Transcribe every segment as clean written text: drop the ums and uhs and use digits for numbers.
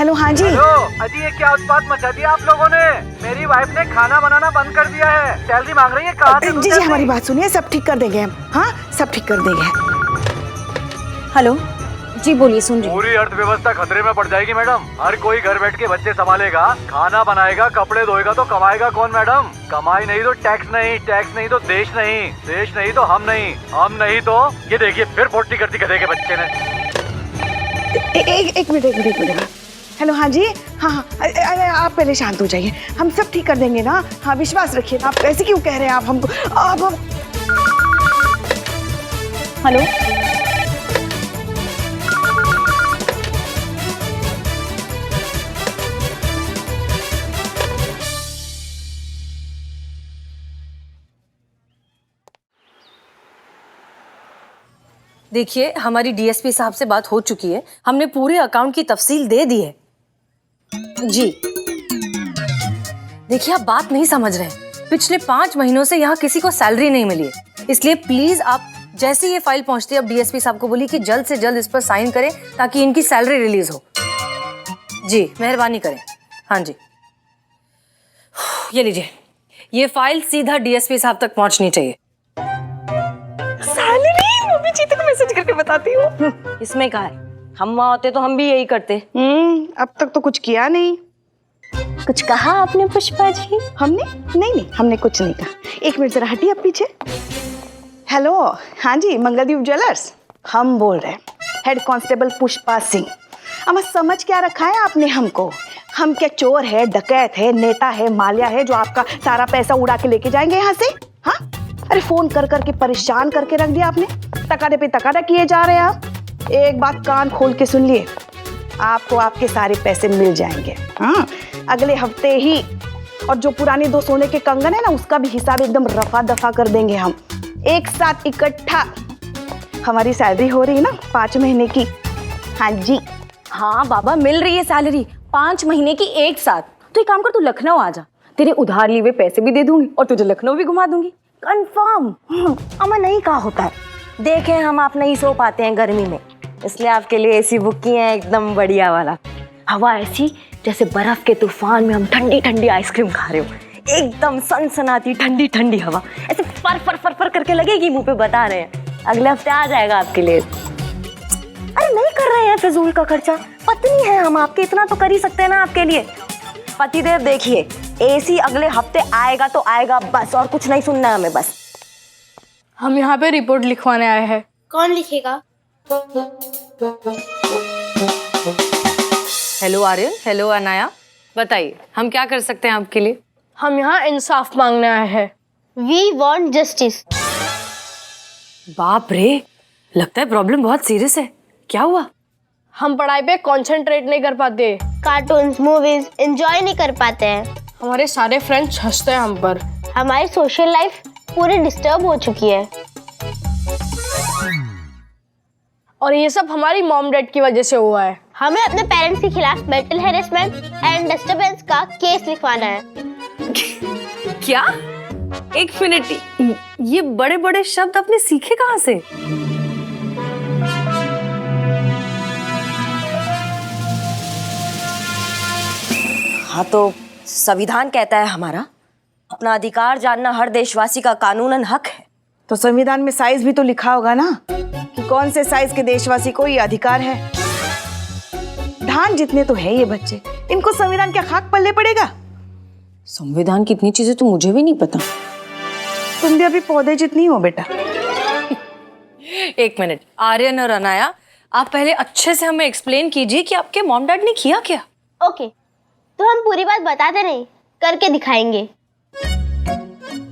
Hello हाँ जी। Hello अजी, ये क्या उत्पात मचा दिया आप लोगों ने। मेरी वाइफ ने खाना बनाना बंद कर दिया है, सैलरी मांग रही है। कहाँ से जी जी हमारी बात सुनिए, सब ठीक कर देंगे हम। हाँ सब ठीक कर देंगे। हेलो जी बोलिए, सुन रही हूँ। पूरी अर्थव्यवस्था खतरे में पड़ जाएगी मैडम। हर कोई घर बैठ के बच्चे संभालेगा, खाना बनाएगा, कपड़े धोएगा, तो कमाएगा कौन मैडम? कमाई नहीं तो टैक्स नहीं, टैक्स नहीं तो देश नहीं, देश नहीं तो हम नहीं, हम नहीं तो ये देखिए फिर 40 करती गधे के बच्चे ने। एक मिनट। हेलो हाँ जी। हाँ हाँ अरे आप पहले शांत हो जाइए, हम सब ठीक कर देंगे ना। हाँ विश्वास रखिए। आप ऐसे क्यों कह रहे हैं आप हमको? आप हम हेलो देखिए, हमारी डीएसपी साहब से बात हो चुकी है। हमने पूरे अकाउंट की तफसील दे दी है जी। देखिए, आप बात नहीं समझ रहे हैं। पिछले 5 महीनों से यहाँ किसी को सैलरी नहीं मिली है, इसलिए प्लीज आप जैसे ये फाइल पहुंचती है अब डीएसपी साहब को बोलिए कि जल्द से जल्द इस पर साइन करें ताकि इनकी सैलरी रिलीज हो। जी मेहरबानी करें। हाँ जी ये लीजिए, ये फाइल सीधा डीएसपी साहब तक पहुंचनी चाहिए। सैलरी मम्मी जीते को मैसेज करके बताती हूँ। इसमें कहा है, हम वहाँ होते तो हम भी यही करते। अब तक तो कुछ किया नहीं। कुछ कहा आपने पुष्पा जी? हमने नहीं हमने कुछ नहीं कहा। एक मिनट जरा हटिए आप पीछे। हेलो हाँ जी, मंगलदीप ज्वेलर्स हम बोल रहे हैं, हेड कांस्टेबल पुष्पा सिंह। अब समझ क्या रखा है आपने हमको? हम क्या चोर है, डकैत है, नेता है, मालिया है जो आपका सारा पैसा उड़ा के लेके जाएंगे यहाँ से? हाँ अरे फोन कर करके परेशान करके रख दिया आपने। तकादे पे तकादा किए जा रहे हैं आप। एक बात कान खोल के सुन लिए, आपको आपके सारे पैसे मिल जाएंगे। हाँ अगले हफ्ते ही। और जो पुराने 2 सोने के कंगन है ना, उसका भी हिसाब एकदम रफा दफा कर देंगे हम, एक साथ इकट्ठा। हमारी सैलरी हो रही है ना 5 महीने की। हाँ जी। हाँ बाबा, मिल रही है सैलरी 5 महीने की एक साथ। तो एक काम कर, तू लखनऊ आ जा, तेरे उधार लिए हुए पैसे भी दे दूंगी और तुझे लखनऊ भी घुमा दूंगी। कंफर्म। अमा नहीं कहा होता है, देखें हम आप नहीं सो पाते हैं गर्मी में, इसलिए आपके लिए एसी बुक किए हैं, एकदम बढ़िया वाला। हवा ऐसी जैसे बर्फ के तूफान में हम ठंडी ठंडी आइसक्रीम खा रहे हो, एकदम सनसनाती ठंडी ठंडी हवा ऐसे फर फर फर फर करके लगेगी मुंह पे। बता रहे हैं अगले हफ्ते आ जाएगा आपके लिए। अरे नहीं कर रहे हैं फिजूल का खर्चा, पत्नी है हम आपके, इतना तो कर ही सकते हैं ना आपके लिए। पतिदेव देखिए, एसी अगले हफ्ते आएगा तो आएगा बस, और कुछ नहीं सुनना है हमें बस। हम यहाँ पे रिपोर्ट लिखवाने आए हैं। कौन लिखेगा? हेलो आर्यन, हेलो अनाया, बताइए हम क्या कर सकते हैं आपके लिए? हम यहाँ इंसाफ मांगने आए हैं। We want justice. बाप रे, लगता है प्रॉब्लम बहुत सीरियस है। क्या हुआ? हम पढ़ाई पे कंसंट्रेट नहीं कर पाते, कार्टून्स मूवीज एंजॉय नहीं कर पाते हैं, हमारे सारे फ्रेंड्स हंसते हैं हम पर, हमारी सोशल लाइफ पूरी डिस्टर्ब हो चुकी है। और ये सब हमारी मॉम डैड की वजह से हुआ है। हमें अपने पेरेंट्स के खिलाफ मेंटल हैरेसमेंट एंड डिस्टरबेंस का केस लिखवाना है। क्या? एक मिनट, ये बड़े बड़े शब्द आपने सीखे कहाँ से? हाँ तो संविधान कहता है हमारा अपना अधिकार जानना हर देशवासी का कानूनन हक है। तो संविधान में साइज भी तो लिखा होगा ना कि कौन से साइज के देशवासी को ये अधिकार है। धान जितने तो है ये बच्चे, इनको संविधान क्या खाक पल्ले पड़ेगा? संविधान की इतनी चीजें तो मुझे भी नहीं पता। तुम भी अभी पौधे जितनी हो बेटा। एक मिनट, आर्यन और अनाया, आप पहले अच्छे से हमें एक्सप्लेन कीजिए कि आपके मॉम डैड ने किया क्या? ओके, तो हम पूरी बात बताते नहीं, करके दिखाएंगे।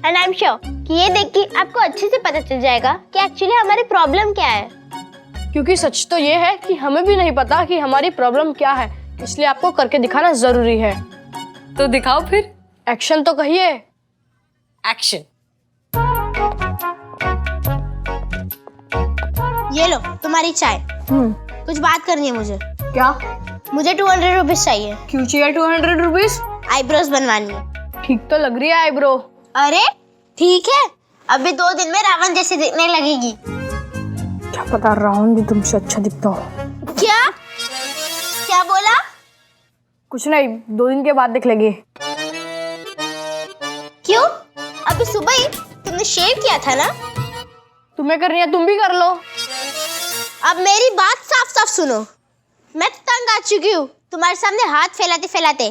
एंड आई एम श्योर कि ये देख के आपको अच्छे से पता चल जाएगा कि एक्चुअली हमारी प्रॉब्लम क्या है। क्योंकि सच तो ये है कि हमें भी नहीं पता कि हमारी प्रॉब्लम क्या है, इसलिए आपको करके दिखाना जरूरी है। तो दिखाओ फिर। एक्शन तो कहिए। एक्शन। ये लो तुम्हारी चाय। कुछ बात करनी है मुझे। क्या? मुझे 200 रुपीज चाहिए। क्यों चाहिए 200 रुपीज? आईब्रोज बनवानी है। ठीक तो लग रही है आईब्रो। अरे ठीक है, अभी 2 दिन में रावण जैसी दिखने लगेगी। क्या पता रावण भी तुमसे अच्छा दिखता हो। क्या क्या बोला? कुछ नहीं, 2 दिन के बाद देख लेंगे। क्यों? अभी सुबह ही तुमने शेव किया था ना? तुम्हें करनी है तुम भी कर लो। अब मेरी बात साफ साफ सुनो। मैं तंग आ चुकी हूँ तुम्हारे सामने हाथ फैलाते फैलाते।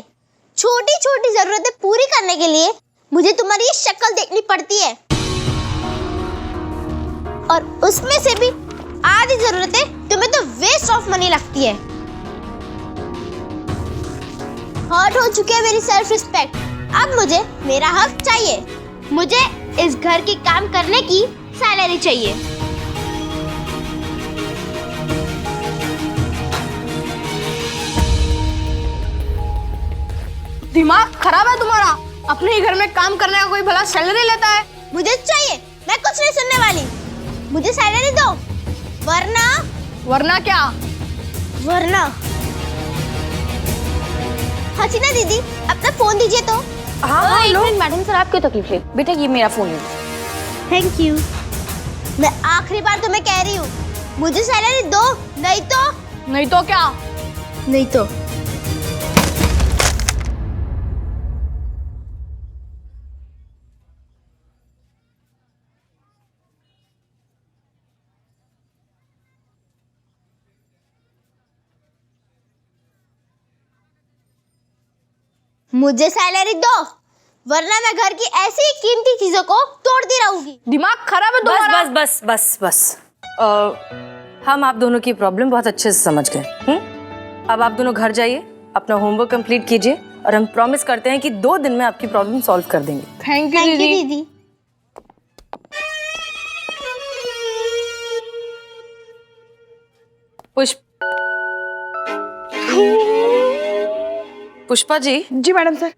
छोटी छोटी जरूरतें पूरी करने के लिए मुझे तुम्हारी ये शक्ल देखनी पड़ती है, और उसमें से भी आधी जरूरतें तुम्हें तो वेस्ट ऑफ मनी लगती है। हर्ट हो चुकी है मेरी सेल्फ रिस्पेक्ट। अब मुझे मेरा हक चाहिए। मुझे इस घर की काम करने की सैलरी चाहिए। दिमाग खराब है तुम्हारा? अपने ही घर में काम करने का कोई भला सैलरी लेता है? मुझे चाहिए, मैं कुछ नहीं सुनने वाली। मुझे सैलरी दो, वरना क्या? वरना हसीना दीदी अपना फोन दीजिए तो। हाँ एक मिनट मैडम सर, आप क्यों तकलीफ ले? बेटा ये मेरा फोन है। Thank you. मैं आखिरी बार तुम्हें कह रही हूँ, मुझे सैलरी दो, नहीं तो क्या? नहीं तो मुझे सैलरी दो, वरना मैं घर की ऐसी ही कीमती चीजों को तोड़ती रहूंगी। दिमाग खराब है बस तुम्हारा? बस बस बस बस हम आप दोनों की प्रॉब्लम बहुत अच्छे से समझ गए। अब आप दोनों घर जाइए, अपना होमवर्क कंप्लीट कीजिए, और हम प्रॉमिस करते हैं कि 2 दिन में आपकी प्रॉब्लम सॉल्व कर देंगे। थैंक यू थैंक यू दीदी। दीदी। पुष्पा जी, जी मैडम सर।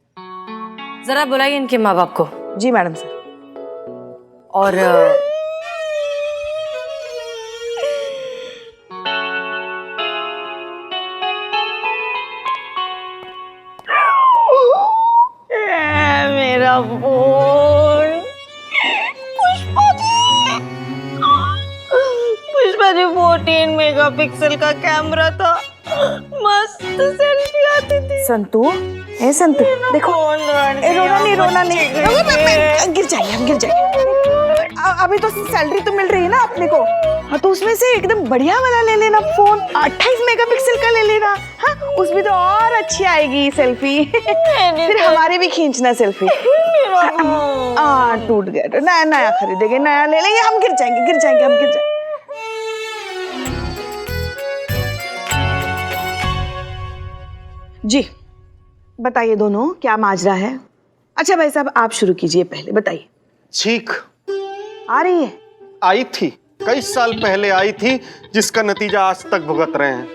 जरा बुलाइए इनके माँ बाप को। जी मैडम सर। और मेरा फोन। पुष्पा जी 14 मेगापिक्सल का कैमरा था, मस्त सेल्फी आती थी। संतू, ए संतू देखो, रोना नहीं गिर जाएंगे हम, गिर जाएंगे। अभी तो सैलरी तो मिल रही है ना अपने को। हाँ तो उसमें से एकदम बढ़िया वाला ले लेना फोन, 28 मेगापिक्सल का ले लेना। हाँ उसमें तो और अच्छी आएगी सेल्फी। फिर हमारी भी खींचना सेल्फी। टूट गया तो नया खरीदेंगे, नया ले लेंगे हम। गिर जाएंगे हम, गिर जाएंगे। जी बताइए दोनों, क्या माजरा है? अच्छा भाई साहब आप शुरू कीजिए, पहले बताइए। छींक आ रही है? आई थी, कई साल पहले आई थी, जिसका नतीजा आज तक भुगत रहे हैं।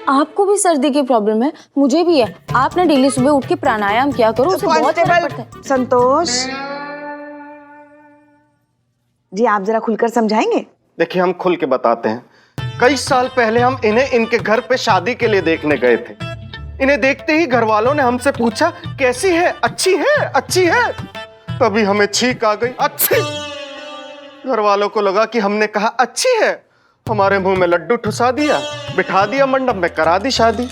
आपको भी सर्दी की प्रॉब्लम है? मुझे भी है। आप ना डेली सुबह उठ के प्राणायाम किया करो, उससे बहुत फर्क पड़ता है। संतोष जी आप जरा खुलकर समझाएंगे? देखिए हम खुल के बताते हैं। कई साल पहले हम इन्हें इनके घर पे शादी के लिए देखने गए थे। इन्हें देखते ही घर वालों ने हमसे पूछा कैसी है, अच्छी है, अच्छी है। तभी हमें छींक आ गई, अच्छी। घर वालों को लगा कि हमने कहा अच्छी है, हमारे मुंह में लड्डू ठुसा दिया, बिठा दिया मंडप में, करा दी शादी।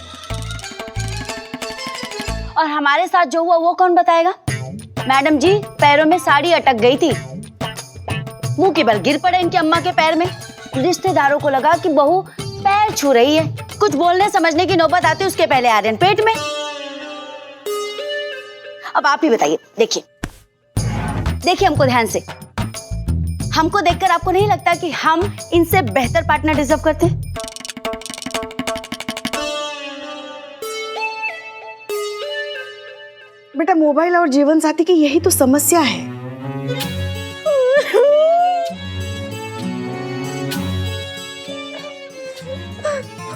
और हमारे साथ जो हुआ वो कौन बताएगा? मैडम जी पैरों में साड़ी अटक गई थी, मुंह के बल गिर पड़े इनकी अम्मा के पैर में। रिश्तेदारों को लगा कि बहू पैर छू रही है, कुछ बोलने समझने की नौबत आती उसके पहले आर्यन पेट में। अब आप ही बताइए। देखिए हमको ध्यान से। हमको देखकर आपको नहीं लगता कि हम इनसे बेहतर पार्टनर डिजर्व करते हैं? बेटा मोबाइल और जीवन साथी की यही तो समस्या है।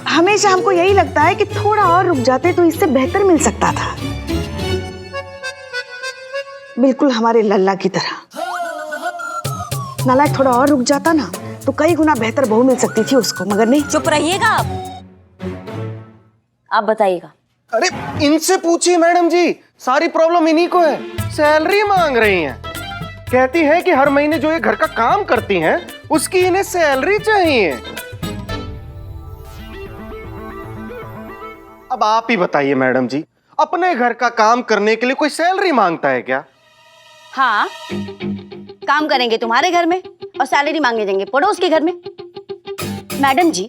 हमेशा हमको यही लगता है कि थोड़ा और रुक जाते तो इससे बेहतर मिल सकता था, बिल्कुल हमारे लल्ला की तरह। नालायक थोड़ा और रुक जाता ना तो कई गुना बेहतर बहू मिल सकती थी उसको, मगर नहीं। चुप रहिएगा आप बताइएगा। अरे इनसे पूछिए मैडम जी, सारी प्रॉब्लम इन्हीं को है। सैलरी मांग रही हैं, कहती है कि हर महीने जो ये घर का काम करती हैं उसकी इन्हें सैलरी चाहिए। अब आप ही बताइए मैडम जी, अपने घर का काम करने के लिए कोई सैलरी मांगता है क्या? हाँ, काम करेंगे तुम्हारे घर में और सैलरी मांगे जाएंगे पड़ोस के घर में। मैडम जी,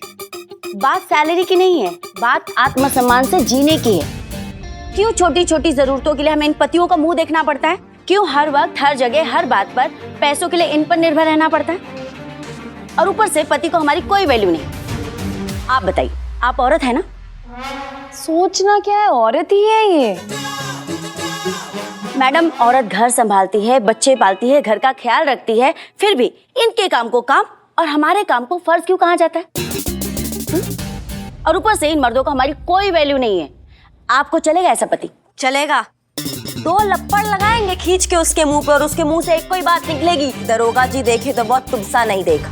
बात सैलरी की नहीं है, बात आत्मसम्मान से जीने की है। क्यों छोटी छोटी जरूरतों के लिए हमें इन पतियों का मुंह देखना पड़ता है? क्यों हर वक्त हर जगह हर बात पर पैसों के लिए इन पर निर्भर रहना पड़ता है? और ऊपर से पति को हमारी कोई वैल्यू नहीं। आप बताइए, आप औरत है ना? सोचना क्या है, औरत ही है ये। मैडम, औरत घर संभालती है, बच्चे पालती है, घर का ख्याल रखती है, फिर भी इनके काम को काम और हमारे काम को फर्ज क्यों कहा जाता है? और ऊपर से इन मर्दों को हमारी कोई वैल्यू नहीं है। आपको चलेगा ऐसा पति? चलेगा। 2 लप्पड़ लगाएंगे खींच के उसके मुंह पे और उसके मुंह से एक कोई बात निकलेगी, दरोगा जी देखे तो बहुत तुमसा नहीं देखा।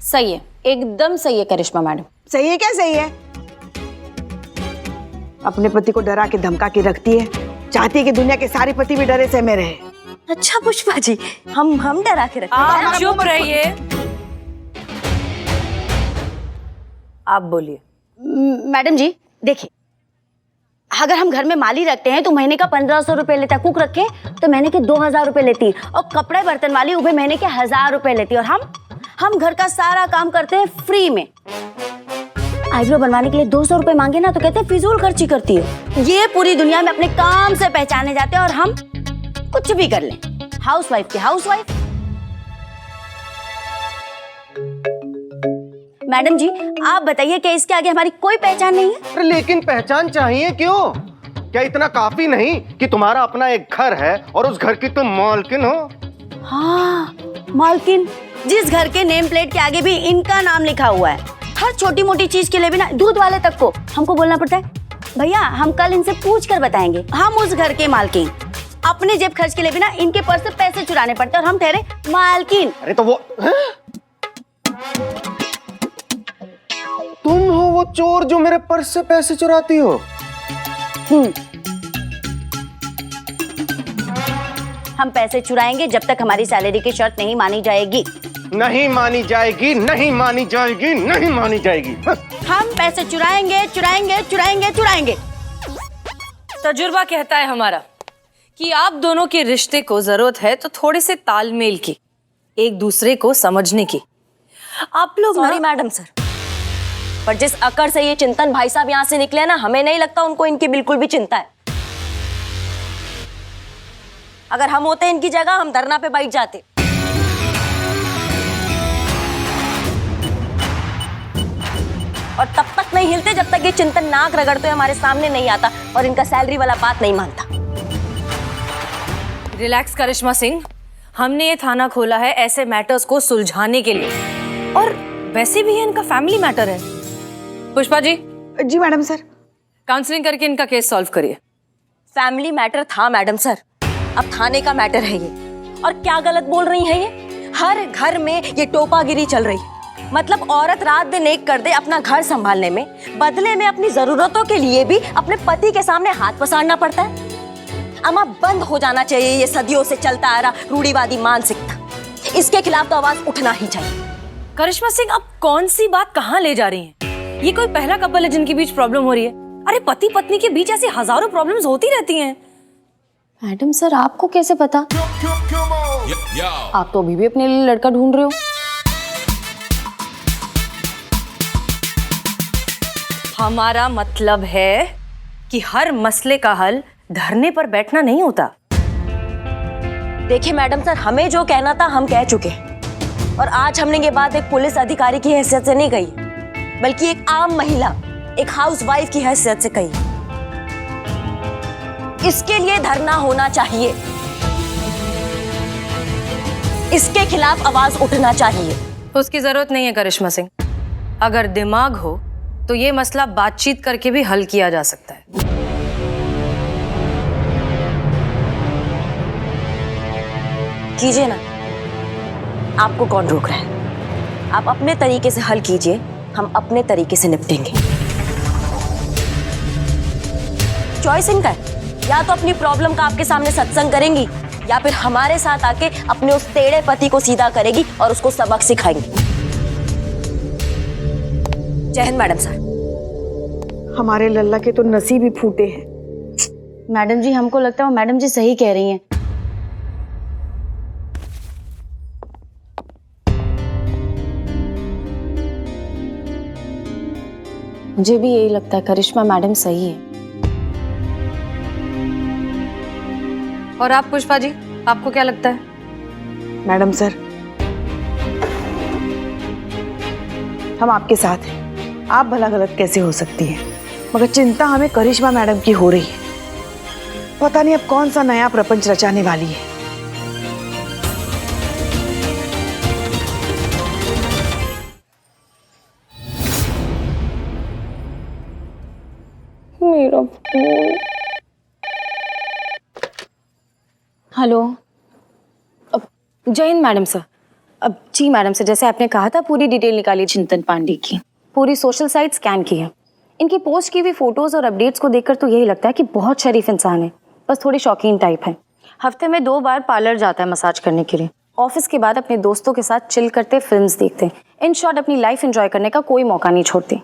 सही है, एकदम सही है करिश्मा मैडम। सही है क्या? सही है। अपने पति को डरा के धमका के रखती है, चाहती है कि दुनिया के सारे पति भी डरे सहमे रहे। अच्छा पुष्पा जी, हम डरा के रखते हैं। आप चुप रहिए, आप बोलिए। मैडम जी देखिए, अगर हम घर में माली रखते हैं तो महीने का 1500 रुपए लेता है, कुक रखे तो महीने के 2000 रुपए लेती है, और कपड़े बर्तन वाली उभे महीने के 1000 रुपए लेती है, और हम घर का सारा काम करते हैं फ्री में। आईब्रो बनवाने के लिए 200 रुपए मांगे ना तो कहते हैं फिजूल खर्ची करती है। ये पूरी दुनिया में अपने काम से पहचाने जाते हैं और हम कुछ भी कर लें, हाउसवाइफ की हाउसवाइफ। मैडम जी आप बताइए कि इसके आगे हमारी कोई पहचान नहीं है? अरे लेकिन पहचान चाहिए क्यों? क्या इतना काफी नहीं कि तुम्हारा अपना एक घर है और उस घर की तुम मालकिन हो? हाँ, मालकिन। जिस घर के नेम प्लेट के आगे भी इनका नाम लिखा हुआ है। हर छोटी मोटी चीज के लिए भी ना, दूध वाले तक को हमको बोलना पड़ता है, भैया हम कल इनसे पूछ कर बताएंगे, हम उस घर के मालकिन। अपने जेब खर्च के लिए भी ना इनके पर्स से पैसे चुराने पड़ते हैं और हम ठहरे मालकिन। अरे तो वो तुम हो वो चोर जो मेरे पर्स से पैसे चुराती हो? हम पैसे चुराएंगे जब तक हमारी सैलरी की शर्त नहीं मानी जाएगी। नहीं मानी जाएगी, नहीं मानी जाएगी, नहीं मानी जाएगी। हम पैसे चुराएंगे चुराएंगे चुराएंगे चुराएंगे। तजुर्बा कहता है हमारा कि आप दोनों के रिश्ते को जरूरत है तो थोड़े से तालमेल की, एक दूसरे को समझने की। आप लोग सॉरी मैडम सर, पर जिस अकड़ से ये चिंतन भाई साहब यहाँ से निकले ना, हमें नहीं लगता उनको इनकी बिल्कुल भी चिंता है। अगर हम होते इनकी जगह हम धरना पे बैठ जाते। और तब तक नहीं हिलते जब तक ये चिंतन नाक रगड़ते हमारे सामने नहीं आता और इनका सैलरी वाला बात नहीं मानता। रिलैक्स करिश्मा सिंह, हमने ये थाना खोला है ऐसे मैटर्स को सुलझाने के लिए, और वैसे भी ये इनका फैमिली मैटर है। पुष्पा जी। जी मैडम सर। काउंसलिंग करके इनका केस सॉल्व करिए। फैमिली मैटर था मैडम सर, अब थाने का मैटर है ये। और क्या गलत बोल रही है ये? हर घर में ये टोपागिरी चल रही है। मतलब औरत रात दिन एक कर दे अपना घर संभालने में, बदले में अपनी जरूरतों के लिए भी अपने पति के सामने हाथ पसारना पड़ता है। अम्मा बंद हो जाना चाहिए ये सदियों से चलता आ रहा रूढ़िवादी मानसिकता। इसके खिलाफ तो आवाज उठना ही चाहिए। करिश्मा सिंह, अब कौन सी बात कहाँ ले जा रही हैं? ये कोई पहला कपल है जिनके बीच प्रॉब्लम हो रही है? अरे पति पत्नी के बीच ऐसी हजारों प्रॉब्लम्स होती रहती हैं। मैडम सर आपको कैसे पता? आप तो अभी भी अपने लिए लड़का ढूंढ रहे हो। हमारा मतलब है कि हर मसले का हल धरने पर बैठना नहीं होता। देखिए मैडम सर, हमें जो कहना था हम कह चुके हैं, और आज हमने ये बात एक पुलिस अधिकारी की हैसियत से नहीं कही, बल्कि एक आम महिला, एक हाउसवाइफ की हैसियत से कही। इसके लिए धरना होना चाहिए, इसके खिलाफ आवाज उठना चाहिए। उसकी जरूरत नहीं है करिश्मा सिंह। अगर दिमाग हो तो ये मसला बातचीत करके भी हल किया जा सकता है। कीजिए ना, आपको कौन रोक रहा है? आप अपने तरीके से हल कीजिए, हम अपने तरीके से निपटेंगे। चॉइस इनका है, या तो अपनी प्रॉब्लम का आपके सामने सत्संग करेंगी, या फिर हमारे साथ आके अपने उस टेढ़े पति को सीधा करेगी और उसको सबक सिखाएंगी। जय हिंद मैडम सर। हमारे लल्ला के तो नसीब ही फूटे हैं। मैडम जी हमको लगता है वो मैडम जी सही कह रही हैं। मुझे भी यही लगता है करिश्मा मैडम सही है। और आप पुष्पा जी, आपको क्या लगता है? मैडम सर, हम आपके साथ हैं। आप भला गलत कैसे हो सकती हैं, मगर चिंता हमें करिश्मा मैडम की हो रही है। पता नहीं अब कौन सा नया प्रपंच रचाने वाली है। मेरा हेलो। अब जय हिंद मैडम सर। अब जी मैडम सर, जैसे आपने कहा था पूरी डिटेल निकाली चिंतन पांडे की, पूरी सोशल साइट स्कैन की है। इनकी पोस्ट की हुई फोटोज और अपडेट्स को देखकर तो यही लगता है कि बहुत शरीफ इंसान है, बस थोड़ी शौकीन टाइप है। हफ्ते में 2 बार पार्लर जाता है मसाज करने के लिए। ऑफिस के बाद अपने दोस्तों के साथ चिल करते, फिल्म्स देखते, इन शॉर्ट अपनी लाइफ एंजॉय करने का कोई मौका नहीं छोड़ते।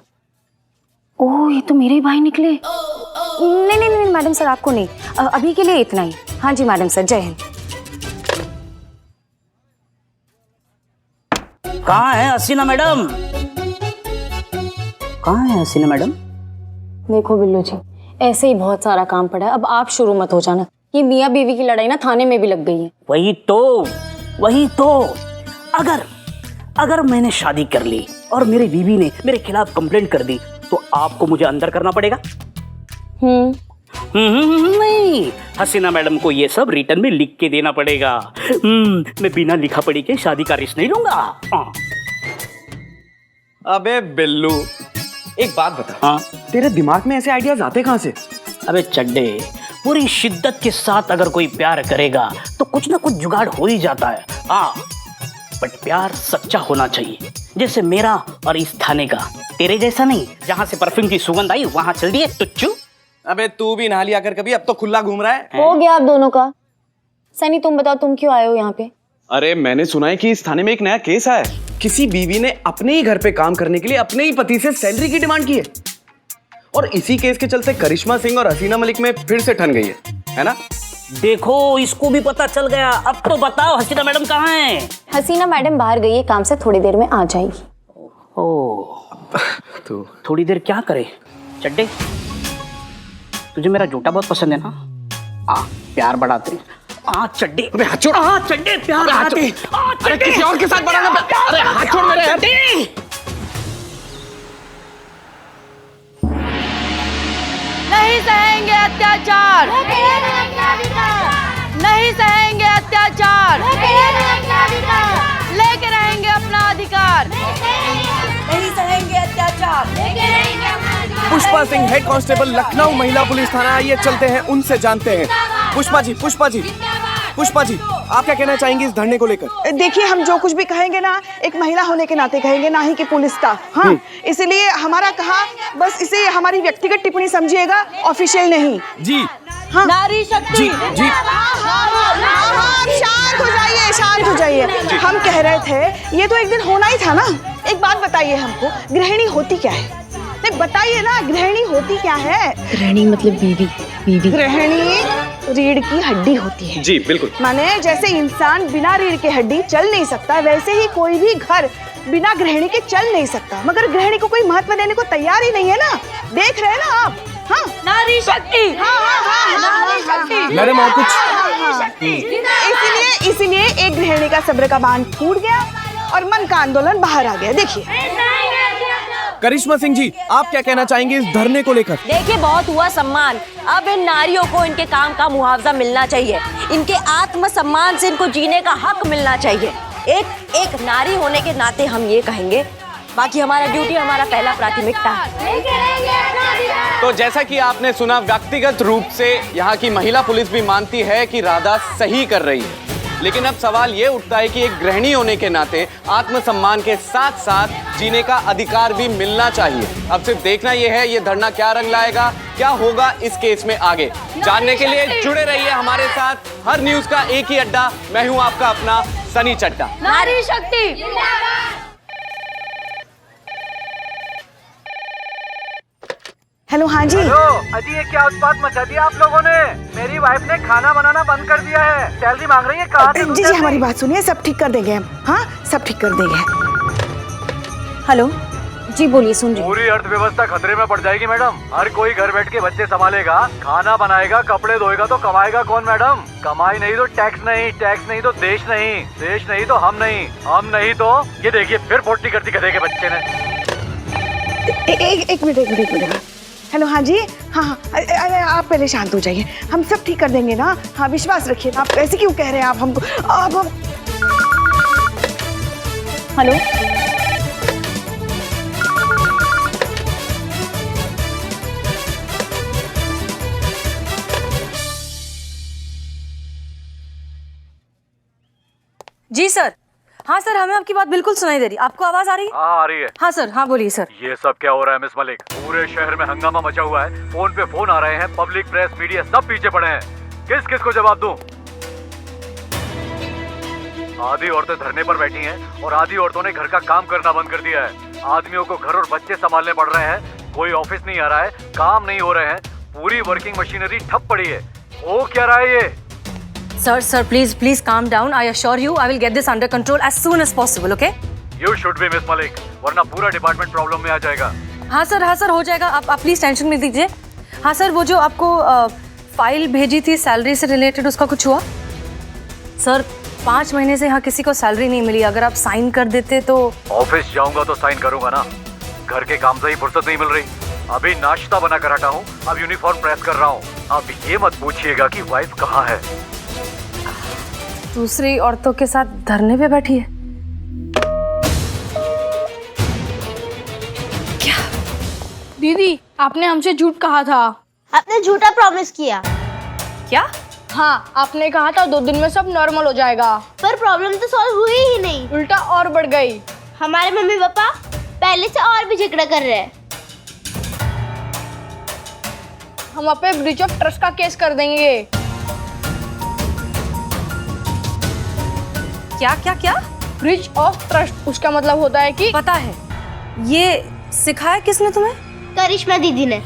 ओह, ये तो मेरे ही भाई निकले। नहीं नहीं नहीं मैडम सर, आपको नहीं, अभी के लिए इतना ही। हाँ जी मैडम सर, जय हिंद। कहाँ है हसीना मैडम? कहाँ है हसीना मैडम? देखो बिल्लू जी, ऐसे ही बहुत सारा काम पड़ा है, अब आप शुरू मत हो जाना। ये मियाँ बीवी की लड़ाई ना थाने में भी लग गई है। वही तो अगर मैंने शादी कर ली और मेरी बीवी ने मेरे खिलाफ कंप्लेंट कर दी तो आपको मुझे अंदर करना पड़ेगा? नहीं, हसीना मैडम को ये सब रिटर्न में लिख के देना पड़ेगा। मैं बिना लिखा पढ़ी के शादी का रिश्ता नहीं लूंगा। अबे बिल्लू, एक बात बता। हाँ? तेरे दिमाग में ऐसे आइडियाज आते कहाँ से? अबे चड्डे, पूरी शिद्दत के साथ अगर कोई प्यार करेगा तो कुछ ना कुछ जुगाड़ हो ही जाता है। हाँ, बट प्यार सच्चा होना चाहिए, जैसे मेरा और इस थाने का। तेरे जैसा नहीं, जहाँ से परफ्यूम की सुगंध आई वहां चल दिए टुच्चू। अबे तू भी नहा लिया कर कभी, अब तो खुला घूम रहा है। हो गया आप दोनों का। सनी तुम बताओ, तुम क्यों आए हो यहाँ पे? अरे मैंने सुना है कि इस थाने में एक नया केस आया है। किसी बीवी ने अपने ही घर पे काम करने के लिए अपने ही पति से सैलरी की डिमांड की है, और इसी केस के चलते करिश्मा सिंह और हसीना मलिक में फिर से ठन गई है ना? देखो, इसको भी पता चल गया। अब तो बताओ हसीना मैडम कहाँ हैं? हसीना मैडम बाहर गई है काम से, थोड़ी देर में आ जाएगी। ओह, तो थोड़ी देर क्या करे? चड्डे, तुझे मेरा जूता बहुत पसंद है ना? प्यार बढ़ाते। चड्डे, अबे हाथ छोड़। चड्डे प्यार बढ़ाते। अरे किसी और के साथ बढ़ाना। अरे हाथ छोड़ मेरे। नहीं सहेंगे अत्याचार, नहीं सहेंगे अत्याचार, लेके रहेंगे अपना अधिकार, नहीं सहेंगे अत्याचार। पुष्पा सिंह, हेड कांस्टेबल, लखनऊ महिला पुलिस थाना। आइए चलते हैं, उनसे जानते हैं। पुष्पा जी, आप क्या कहना चाहेंगे इस धरने को लेकर? देखिए, हम जो कुछ भी कहेंगे ना, एक महिला होने के नाते कहेंगे, ना ही कि पुलिस स्टाफ। हाँ, इसलिए हमारा कहा, बस इसे हमारी व्यक्तिगत टिप्पणी समझिएगा, ऑफिशियल नहीं। जी हाँ। नारी शक्ति। जी शांत हो जाइए। हम कह रहे थे ये तो एक दिन होना ही था ना। एक बात बताइए हमको, गृहिणी होती क्या है? नहीं बताइए ना, गृहिणी होती क्या है? गृहिणी मतलब बीवी। गृहिणी रीढ़ की हड्डी होती है। जी बिल्कुल। माने जैसे इंसान बिना रीढ़ के हड्डी चल नहीं सकता, वैसे ही कोई भी घर बिना गृहिणी के चल नहीं सकता। मगर गृहिणी को कोई महत्व देने को तैयार ही नहीं है ना। देख रहे हैं ना आप? हाँ, नारी शक्ति। नारी शक्ति। मैडम और कुछ? इसीलिए एक गृहिणी का सब्र का बांध टूट गया और मन का आंदोलन बाहर आ गया। देखिए करिश्मा सिंह जी, आप क्या कहना चाहेंगे इस धरने को लेकर? देखिए, बहुत हुआ सम्मान। अब इन नारियों को इनके काम का मुआवजा मिलना चाहिए। इनके आत्मसम्मान से इनको जीने का हक मिलना चाहिए। एक नारी होने के नाते हम ये कहेंगे, बाकी हमारा ड्यूटी, हमारा पहला प्राथमिकता है। तो जैसा कि आपने सुना, व्यक्तिगत रूप से यहाँ की महिला पुलिस भी मानती है कि राधा सही कर रही है, लेकिन अब सवाल ये उठता है कि एक गृहिणी होने के नाते आत्मसम्मान के साथ साथ जीने का अधिकार भी मिलना चाहिए। अब सिर्फ देखना यह है, ये धरना क्या रंग लाएगा, क्या होगा इस केस में आगे। जानने के लिए जुड़े रहिए हमारे साथ। हर न्यूज का एक ही अड्डा, मैं हूं आपका अपना सनी चड्डा। नारी शक्ति। हेलो हाँ जी। हेलो अजी, ये क्या उत्पात मचा दिया आप लोगों ने? मेरी वाइफ ने खाना बनाना बंद कर दिया है, सैलरी मांग रही है। कहाँ से? जी जी हमारी बात सुनिए, सब ठीक कर देंगे हम। हाँ सब ठीक कर देंगे। हेलो जी बोलिए, सुन रही हूँ। पूरी अर्थव्यवस्था खतरे में पड़ जाएगी मैडम। हर कोई घर बैठ के बच्चे संभालेगा, खाना बनाएगा, कपड़े धोएगा तो कमाएगा कौन मैडम? कमाई नहीं तो टैक्स नहीं, टैक्स नहीं तो देश नहीं, देश नहीं तो हम नहीं, हम नहीं तो ये देखिए फिर पोटी करती गधे के बच्चे ने। एक मिनट। हेलो हाँ जी। हाँ हाँ अरे आप पहले शांत हो जाइए, हम सब ठीक कर देंगे ना। हाँ विश्वास रखिए। आप ऐसे क्यों कह रहे हैं आप हमको? आप हम... हेलो जी सर। हाँ सर, हमें आपकी बात बिल्कुल सुनाई दे रही। आपको आवाज आ रही है? हाँ आ रही है। हाँ सर, हाँ बोलिए सर। ये सब क्या हो रहा है मिस मलिक? पूरे शहर में हंगामा मचा हुआ है, फोन पे फोन आ रहे हैं, पब्लिक प्रेस मीडिया सब पीछे पड़े हैं। किस किस को जवाब दूं? आधी औरतें धरने पर बैठी हैं और आधी औरतों ने घर का काम करना बंद कर दिया है। आदमियों को घर और बच्चे संभालने पड़ रहे हैं, कोई ऑफिस नहीं आ रहा है, काम नहीं हो रहे हैं, पूरी वर्किंग मशीनरी ठप पड़ी है। हो क्या रहा है ये? Sir please calm down. I assure you I will get this under control as soon as possible. Okay you should be Miss Malik, वरना पूरा डिपार्टमेंट प्रॉब्लम में आ जाएगा। हाँ सर हो जाएगा। आप प्लीज टेंशन मत लीजिए। हाँ सर, वो जो आपको फाइल भेजी थी सैलरी से रिलेटेड, उसका कुछ हुआ? सर 5 महीने से यहाँ किसी को सैलरी नहीं मिली, अगर आप साइन कर देते तो। ऑफिस जाऊंगा तो साइन करूंगा ना, घर के काम से ही फुर्सत नहीं मिल रही। अभी नाश्ता बना कर हटा हूँ, अब यूनिफॉर्म प्रेस कर रहा हूँ। अब ये मत पूछिएगा कि वाइफ कहाँ है। दूसरी औरतों के साथ धरने पे बैठी है। दीदी आपने हमसे झूठ कहा था। आपने झूठा प्रॉमिस किया। क्या? हाँ आपने कहा था 2 दिन में सब नॉर्मल हो जाएगा, पर प्रॉब्लम तो सॉल्व हुई ही नहीं, उल्टा और बढ़ गई। हमारे मम्मी पापा पहले से और भी झगड़ा कर रहे हैं। हम आप पे ब्रीच ऑफ ट्रस्ट का केस कर देंगे। क्या? ब्रीच ऑफ ट्रस्ट, उसका मतलब होता है कि पता है। ये सिखाया किसने तुम्हें? करिश्मा दीदी ने।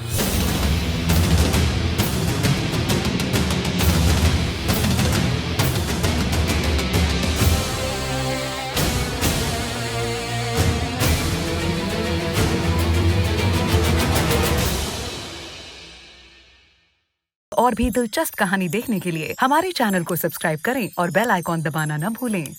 और भी दिलचस्प कहानी देखने के लिए हमारे चैनल को सब्सक्राइब करें और बेल आइकॉन दबाना न भूलें।